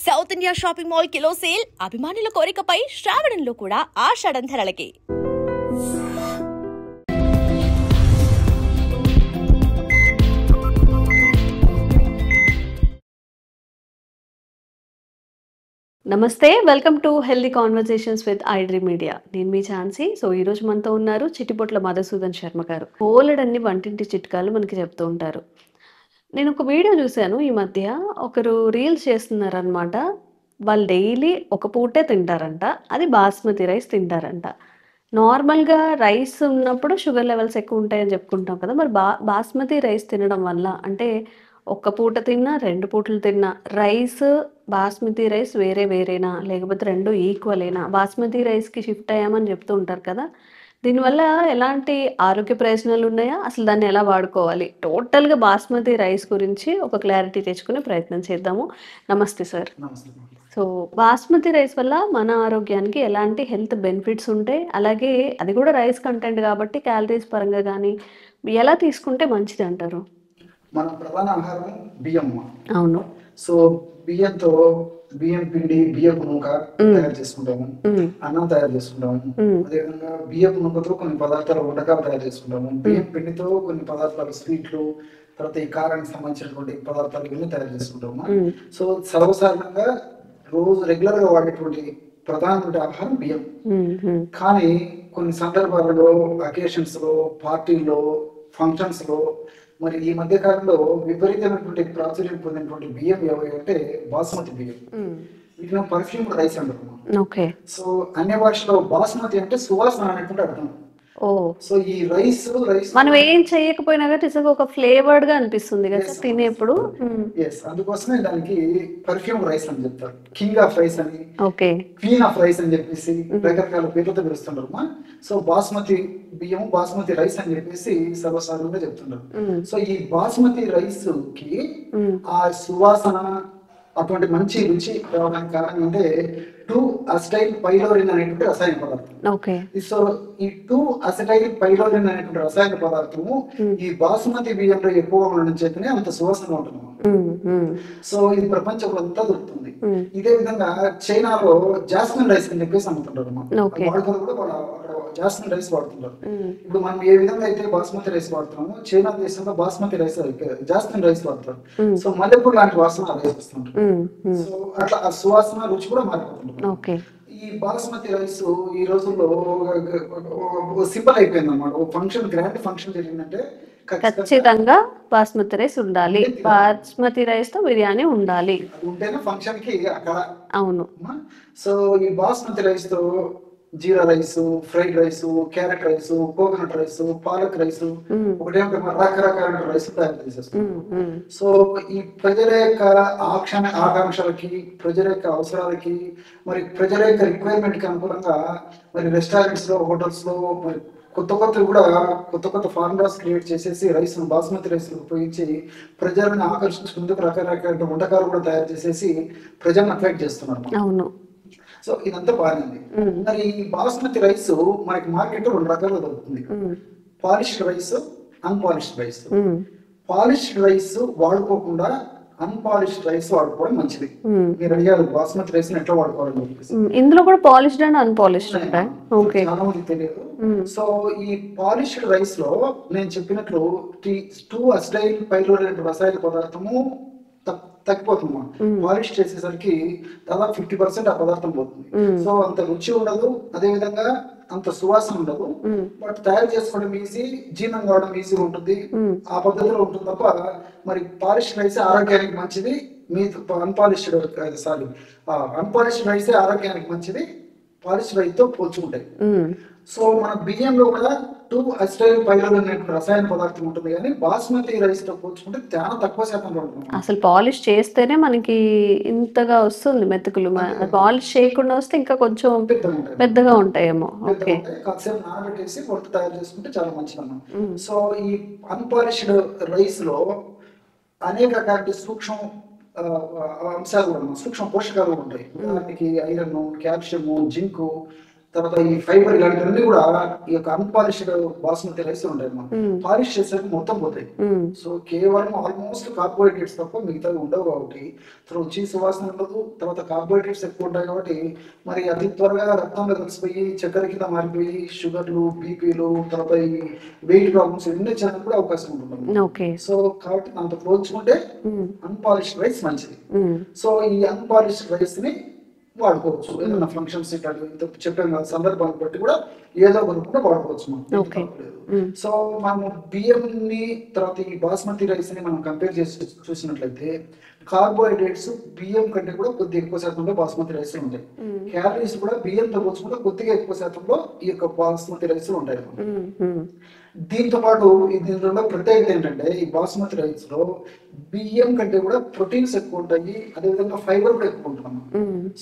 South India shopping mall kilo sale అభిమానుల కోరికపై శ్రావణంలో కూడా ఆషాఢం ధరలకి. నమస్తే, welcome to healthy conversations with iDream media. నేను మీ ఛాన్సీ. సో ఈ రోజు మనతో ఉన్నారు చిట్టిపొట్ల మధుసూదన్ శర్మ గారు. బోలెడన్ని వంటింటి చిట్కాలు మనకి చెప్తూ ఉంటారు. నేను ఒక వీడియో చూశాను ఈ మధ్య. ఒకరు రీల్స్ చేస్తున్నారనమాట. వాళ్ళు డైలీ ఒక పూటే తింటారంట. అది బాస్మతి రైస్ తింటారంట. నార్మల్గా రైస్ ఉన్నప్పుడు షుగర్ లెవెల్స్ ఎక్కువ ఉంటాయని చెప్పుకుంటాం కదా. మరి బాస్మతి రైస్ తినడం వల్ల, అంటే ఒక్క పూట తిన్నా 2 పూటలు తిన్నా, రైస్ బాస్మతి రైస్ వేరే వేరేనా, లేకపోతే 2 ఈక్వలేనా, బాస్మతి రైస్కి షిఫ్ట్ అయ్యామని చెప్తూ ఉంటారు కదా. దీనివల్ల ఎలాంటి ఆరోగ్య ప్రయోజనాలు ఉన్నాయా, అసలు దాన్ని ఎలా వాడుకోవాలి, టోటల్గా బాస్మతి రైస్ గురించి ఒక క్లారిటీ తెచ్చుకునే ప్రయత్నం చేద్దాము. నమస్తే సార్. సో బాస్మతి రైస్ వల్ల మన ఆరోగ్యానికి ఎలాంటి హెల్త్ బెనిఫిట్స్ ఉంటాయి, అలాగే అది కూడా రైస్ కంటెంట్ కాబట్టి క్యాలరీస్ పరంగా కానీ ఎలా తీసుకుంటే మంచిది అంటారు? మన ప్రధాన ఆహారం బియ్యం. అవును. సో బియ్యంతో బియ్యం పిండి, బియ్యపు నూక తయారు చేసుకుంటాము, అన్నం తయారు చేసుకుంటాము. అదేవిధంగా బియ్యపు నూకతో కొన్ని పదార్థాలు, వంటకాలు తయారు చేసుకుంటాము. బియ్యం పిండితో కొన్ని పదార్థాలు, స్వీట్లు, తర్వాత ఈ కారానికి సంబంధించినటువంటి పదార్థాలు ఇవన్నీ తయారు చేసుకుంటాము. సో సర్వసాధారణంగా రోజు రెగ్యులర్ గా వాడేటువంటి ప్రధానమైన ఆహారం బియ్యం. కానీ కొన్ని సందర్భాలలో, అకేషన్స్ లో, పార్టీల్లో, ఫంక్షన్స్ లో, మరి ఈ మధ్య కాలంలో విపరీతమైనటువంటి ప్రాచుర్యం పొందినటువంటి బియ్యం ఏవి అంటే బాస్మతి బియ్యం. వీటిని పర్ఫ్యూమ్ రైస్ అంటారు. సో అన్య భాషలో బాస్మతి అంటే సువాసన అనేటువంటి అర్థం. సో ఈ రైస్ మనం ఏం చేయకపోయినా కానీ ఒక ఫ్లేవర్డ్ గా అనిపిస్తుంది కదా తినేప్పుడు. అందుకోసమే దానికి పర్ఫ్యూమ్ రైస్ అని చెప్తారు. కింగ్ ఆఫ్ రైస్ అని, క్వీన్ ఆఫ్ రైస్ అని చెప్పేసి రకరకాల పేర్లతో పిలుస్తుంటారు. సో బాస్మతి బియ్యం, బాస్మతి రైస్ అని చెప్పేసి సర్వసాధారణంగా చెప్తున్నారు. సో ఈ బాస్మతి రైస్ కి ఆ సువాసన, అటువంటి మంచి రుచి రావడానికి కారణం అంటే 2-అసిటైల్ పైలోరిన్ అనేటువంటి రసాయన పదార్థం. సో ఈ 2-అసిటైల్ పైలోరిన్ అనేటువంటి రసాయన పదార్థము ఈ బాస్మతి బియ్యంలో ఎక్కువగా ఉండడం చేతనే అంత సువాసన ఉంటుంది. సో ఇది ప్రపంచంలో అంతా దొరుకుతుంది. ఇదే విధంగా చైనాలో జాస్మిన్ రైస్ అని చెప్పేసి అమ్ముతుంటారు. వాడుకలు కూడా వాళ్ళ జాస్మిన్ రైస్ వాడుతుంటారు. ఇప్పుడు మనం ఏ విధంగా అయితే బాస్మతి రైస్ వాడుతున్నామో, చైనా దేశంలో బాస్మతి రైస్ జాస్మిన్ రైస్ వాడతారు. సో మల్లెపూర్ లాంటి వాసన రైస్ వస్తుంటారు. సో అట్లా ఆ సువాసన, రుచి కూడా మారిపోతుంది. ఈ బాస్మతి రైస్ ఈ రోజుల్లో సింపుల్ అయిపోయింది అన్నమాట. ఓ ఫంక్షన్, గ్రాండ్ ఫంక్షన్ జరిగిందంటే ఖచ్చితంగా బాస్మతి రైస్ ఉండాలి, బాస్మతి రైస్ తో బిర్యానీ ఉండాలి, ఉంటేనే ఫంక్షన్ కి అక్కడ. అవును. సో ఈ బాస్మతి రైస్ తో jeera rice, fried rice, carrot rice, coconut rice, palak rice, ఒకటేమిటి రకరకాల రైస్ తయారు చేసేస్తాం. సో ఈ ప్రజల యొక్క ఆకాంక్షలకి, ప్రజల యొక్క అవసరాలకి, మరి ప్రజల యొక్క రిక్వైర్మెంట్ కి అనుగుణంగా మరి రెస్టారెంట్స్ లో, హోటల్స్ లో మరి కొత్త కొత్త ఫార్ములాస్ క్రియేట్ చేసేసి రైస్, బాస్మతి రైస్ ఉపయోగించి ప్రజలను ఆకర్షించుకుందుకు రకరకాల వంటకాలు కూడా తయారు చేసేసి ప్రజలను అట్రాక్ట్ చేస్తున్నారు. అవును. సో ఇదంతా బాగుంది. మరి ఈ బాస్మతి రైస్ మనకి మార్కెట్ లో 2 రకాలుగా దొరుకుతుంది. Polished rice, unpolished rice. Polished rice వాడుకోకుండా అన్పాలిష్డ్ రైస్ వాడుకోవడం మంచిది. మీరు అడిగారు బాస్మతి రైస్ ఎట్లా వాడుకోవాలని చెప్పేసి. ఇందులో కూడా పాలిష్డ్ అండ్ అన్పాలిష్డ్ ఉంటాయి. చాలా మందికి తెలియదు. సో ఈ పాలిష్డ్ రైస్ లో నేను చెప్పినట్లు 2-అసిటైల్ పైలోరిన్ రసాయన పదార్థము తగ్గిపోతుంది. పాలిష్ చేసేసరికి దాదాపు 50% ఆ పదార్థం పోతుంది. సో అంత రుచి ఉండదు, అదే విధంగా అంత సువాసన ఉండదు. బట్ తయారు చేసుకోవడం ఈజీ, జీర్ణం కావడం ఈజీ ఉంటుంది. ఆ పద్ధతిలో ఉంటుంది తప్ప మరి పాలిష్ రైస్ ఆరోగ్యానికి మంచిది. మీ అన్పాలిష్డ్ రైస్ ఆరోగ్యానికి మంచిది పాలిష్ రైస్ తో పోల్చుకుంటాయి. సో మన బియ్యంలో కూడా 2-అసిటైల్ పైలోరిన్ రసాయన పదార్థం ఉంటుంది, కానీ బాస్మతి రైస్ తో పోల్చుకుంటే చాలా తక్కువ శాతంలో ఉంటుంది. అసలు పాలిష్ చేస్తేనే మనకి ఇంతగా వస్తుంది మెతుకులు. పాలిష్ చేయకుండా వస్తే ఇంకా కొంచెం పెద్దగా ఉంటాయేమో. కాసేపు నానబెట్టేసి వంట తయారు చేసుకుంటే చాలా మంచిది అన్నమాట. సో ఈ అన్పాలిష్డ్ రైస్ లో అనేక రకాల సూక్ష్మ అంశాలు కూడా, సూక్ష్మ పోషకాలు ఉంటాయి. దానికి ఐరన్, కాల్షియం, జింక్, తర్వాత ఈ ఫైబర్ ఇలాంటివన్నీ కూడా ఈ యొక్క అన్పాలిష్డ్ బాస్మతి రైస్ ఉంటాయి అన్నమాట. పాలిష్ చేసేసరికి మొత్తం పోతాయి. సో కేవలం ఆల్మోస్ట్ కార్బోహైడ్రేట్స్ తప్ప మిగతావి ఉండవు కాబట్టి రుచి సువాసన ఉండదు. తర్వాత కార్బోహైడ్రేట్స్ ఎక్కువ ఉంటాయి కాబట్టి మరి అతి త్వరగా రక్తంలో కలిసిపోయి చక్కెర కింద మారిపోయి షుగర్లు, బీపీలు, తర్వాత ఈ వెయిట్ ప్రాబ్లమ్స్ ఇవన్నీ వచ్చేందుకు కూడా అవకాశం ఉంటుంది. సో కాబట్టి దాంతో పోల్చుకుంటే అన్పాలిష్డ్ రైస్ మంచిది. సో ఈ అన్పాలిష్డ్ రైస్ ని వాడుకోవచ్చు ఏదైనా ఫంక్షన్స్ ఇట్లా చెప్పాం కదా, సందర్భాన్ని బట్టి కూడా ఏదో కొనుక్కుంటే వాడుకోవచ్చు మనం. సో మనం బియ్యంని తర్వాత ఈ బాస్మతి రైస్ ని మనం కంపేర్ చేసి చూసినట్లయితే కార్బోహైడ్రేట్స్ బియ్యం కంటే కూడా కొద్దిగా ఎక్కువ శాతంలో బాస్మతి రైస్ ఉంటాయి. క్యాలరీస్ కూడా బియ్యంతో పోల్చుకుంటే కొద్దిగా ఎక్కువ శాతంలో ఈ యొక్క బాస్మతి రైస్ ఉంటాయి. దీంతో పాటు దీనిలో ప్రత్యేకత ఏంటంటే ఈ బాస్మతి రైస్ లో బియ్యం కంటే కూడా ప్రోటీన్స్ ఎక్కువ ఉంటాయి, అదేవిధంగా ఫైబర్ కూడా ఎక్కువ ఉంటుంది.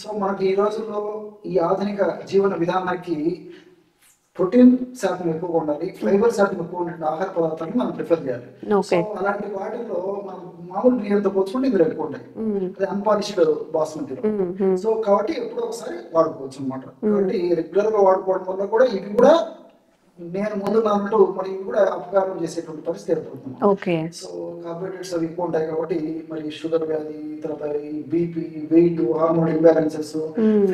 సో మనకి ఈ రోజుల్లో ఈ ఆధునిక జీవన విధానానికి ప్రోటీన్ శాతం ఎక్కువగా ఉండాలి, ఫైబర్ శాతం ఎక్కువ ఉండే ఆహార పదార్థాలను మనం ప్రిఫర్ చేయాలి. సో అలాంటి వాటిలో మనం మామూలు బియ్యంతో పోల్చుకుంటే ఇందులో ఎక్కువ ఉంటాయి, అదే అన్పాలిష్డ్ బాస్మతిలో. సో కాబట్టి ఎప్పుడో ఒకసారి వాడుకోవచ్చు అనమాట. కాబట్టి రెగ్యులర్ గా వాడుకోవడం వల్ల కూడా ఇవి కూడా నేను ముందు అన్నట్టు మరి ఇవి కూడా అపకారం చేసేటువంటి పరిస్థితి ఏర్పడుతుంది. సో కార్బోహైడ్రేట్స్ అవి ఎక్కువ ఉంటాయి కాబట్టి మరి షుగర్ వ్యాధి, తర్వాత BP, weight, hormone imbalances,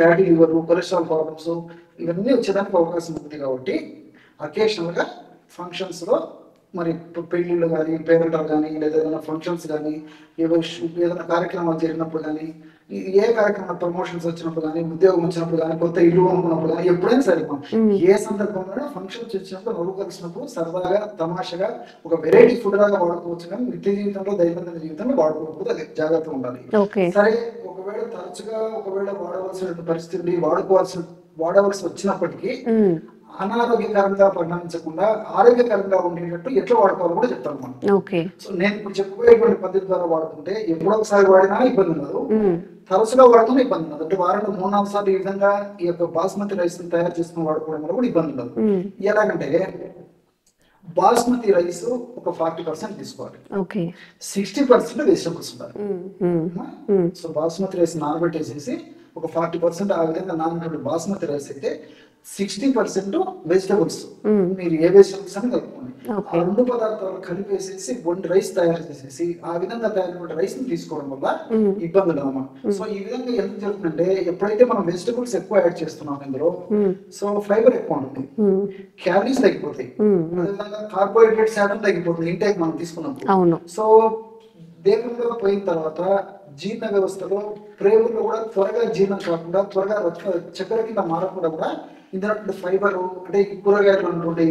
fatty liver, cholesterol problems ఇవన్నీ వచ్చేదానికి అవకాశం ఉంది. కాబట్టి అకేషనల్ గా ఫంక్షన్స్ లో మరి పెళ్లిళ్ళు కానీ, పేరెంటాలు కానీ, లేదా ఏదైనా ఫంక్షన్స్ కానీ, ఏదైనా కార్యక్రమాలు జరిగినప్పుడు కానీ, ఏ కార్యక్రమం ప్రమోషన్స్ వచ్చినప్పుడు కానీ, ఉద్యోగం వచ్చినప్పుడు కానీ, కొత్త ఇల్లు అనుకున్నప్పుడు కానీ, ఎప్పుడైనా సరే ఏ సందర్భంలో ఫంక్షన్స్ వచ్చినప్పుడు నవ్వు కలిసినప్పుడు సరదాగా తమాషగా ఒక వెరైటీ ఫుడ్ లాగా వాడుకోవచ్చు. కానీ నిత్య జీవితంలో, దైనందిన జీవితంలో వాడుకోకూడదు, అది జాగ్రత్తగా ఉండాలి. సరే ఒకవేళ తరచుగా వాడవలసిన పరిస్థితి వాడవలసి వచ్చినప్పటికీ అనారోగ్యకరంగా పరిణమించకుండా ఆరోగ్యకరంగా ఉండేటట్టు ఎట్లా వాడుకోవాలో కూడా చెప్తాను మనం. సో నేను ఇప్పుడు చెప్పబోయేటువంటి పద్ధతి ద్వారా వాడుకుంటే ఎప్పుడో ఒకసారి వాడినా ఇబ్బంది ఉండదు, తరచుగా వాడుతున్నా ఇబ్బంది ఉండదు. అంటే వారంలో 3-4 సార్లు ఈ విధంగా ఈ యొక్క బాస్మతి రైస్ తయారు చేసుకుని వాడుకోవడం వల్ల కూడా ఇబ్బంది ఉండదు. ఎలాగంటే బాస్మతి రైస్ ఒక 40% తీసుకోవాలి, 60% వెజిటబుల్స్ ఉండాలి. సో బాస్మతి రైస్ నానబెట్టేసేసి ఒక 40% ఆ విధంగా నానబెట్టే బాస్మతి రైస్ అయితే 60% వెజిటబుల్స్, మీరు ఏ వెజిటబుల్స్ అని కలుపుకోండి. ఆ రెండు పదార్థాలు కలిపేసేసి రైస్ తయారు చేసేసి ఆ విధంగా తయారైన రైస్ ని తీసుకోవడం వల్ల ఇబ్బంది లేదమ్మా. సో ఈ విధంగా ఎందుకు జరుగుతుందంటే ఎప్పుడైతే మనం వెజిటబుల్స్ ఎక్కువ యాడ్ చేస్తున్నాం ఇందులో, సో ఫైబర్ ఎక్కువ ఉంటుంది, క్యాలరీస్ తగ్గిపోతాయి, అదేవిధంగా కార్బోహైడ్రేట్స్ శాతం తగ్గిపోతుంది ఇంటేక్ మనం తీసుకున్నప్పుడు. సో దేహంలో పోయిన తర్వాత జీర్ణ వ్యవస్థలో ప్రేగుల్లో కూడా త్వరగా జీర్ణం కాకుండా, త్వరగా చక్కెర కింద మారకుండా కూడా ఇందులో ఫైబర్ అంటే కూరగాయలు ఉన్నటువంటి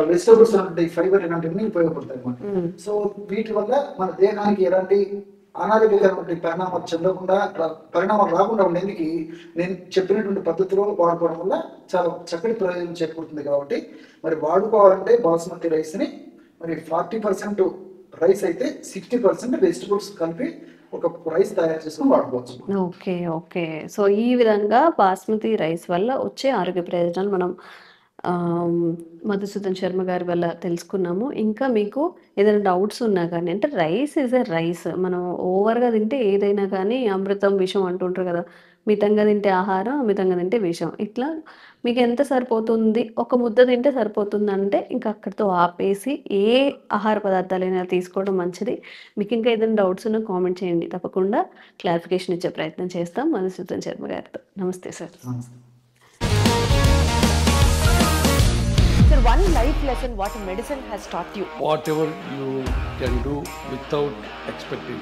వెజిటబుల్స్ ఉన్నటువంటి ఫైబర్ ఇలాంటివన్నీ ఉపయోగపడతాయి అన్నమాట. సో వీటి వల్ల మన దేహానికి ఎలాంటి అనారోగ్యకరమైన పరిణామాలు రాకుండా ఉండేందుకు నేను చెప్పినటువంటి పద్ధతిలో వాడుకోవడం వల్ల చాలా చక్కటి ప్రయోజనం చేకూరుతుంది. కాబట్టి మరి వాడుకోవాలంటే బాస్మతి రైస్ ని మరి 40% రైస్ అయితే 60% వెజిటబుల్స్ కలిపి ఒక రైస్ తయారు చేసుకుని వాడుకోవచ్చు. ఓకే. సో ఈ విధంగా బాస్మతి రైస్ వల్ల వచ్చే ఆరోగ్య ప్రయోజనాలు మనం మధుసూదన్ శర్మ గారి వల్ల తెలుసుకున్నాము. ఇంకా మీకు ఏదైనా డౌట్స్ ఉన్నా కానీ, అంటే రైస్ ఈజ్ ఎ రైస్, మనం ఓవర్గా తింటే ఏదైనా కానీ అమృతం విషం అంటుంటారు కదా, మితంగా తింటే ఆహారం, అమితంగా తింటే విషం. ఇట్లా మీకు ఎంత సరిపోతుంది, ఒక ముద్ద తింటే సరిపోతుంది అంటే ఇంకా అక్కడితో ఆపేసి ఏ ఆహార పదార్థాలైనా తీసుకోవడం మంచిది. మీకు ఇంకా ఏదైనా డౌట్స్ ఉన్నా కామెంట్ చేయండి, తప్పకుండా క్లారిఫికేషన్ ఇచ్చే ప్రయత్నం చేస్తాం మధుసూదన్ శర్మ గారితో. నమస్తే sir. Sir, one life lesson what medicine has taught you. Whatever you can do without expecting.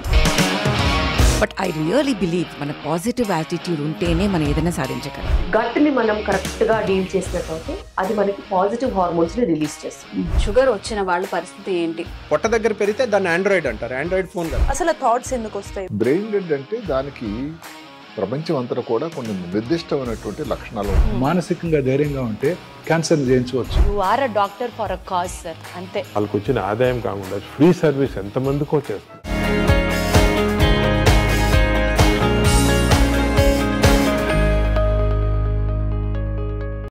But I really believe మన పాజిటివ్ యాటిట్యూడ్ ఉంటేనే మనం ఏదైనా సాధించగలం. గట్ని మనం కరెక్ట్గా డీల్ చేసినట్లయితే అది మనకి పాజిటివ్ హార్మోన్స్ని రిలీజ్ చేస్తుంది. షుగర్ వచ్చిన వాళ్ళ పరిస్థితి ఏంటి? పొట్ట దగ్గర పెరిగితే దాన్ని ఆండ్రాయిడ్ అంటారు, ఆండ్రాయిడ్ ఫోన్ కదా. అసలు థాట్స్ ఎందుకు వస్తాయి? బ్రెయిన్ డెడ్ అంటే దానికి ప్రపంచం అంతా కూడా కొన్ని నిర్దిష్టమైనటువంటి లక్షణాలు. మానసికంగా ధైర్యంగా ఉంటే క్యాన్సర్ జయించవచ్చు. You are a doctor for a cause sir, అంతే. వాళ్ళకి వచ్చిన ఆదాయం కాకుండా ఫ్రీ సర్వీస్ ఎంతమందికో చేస్తుంది.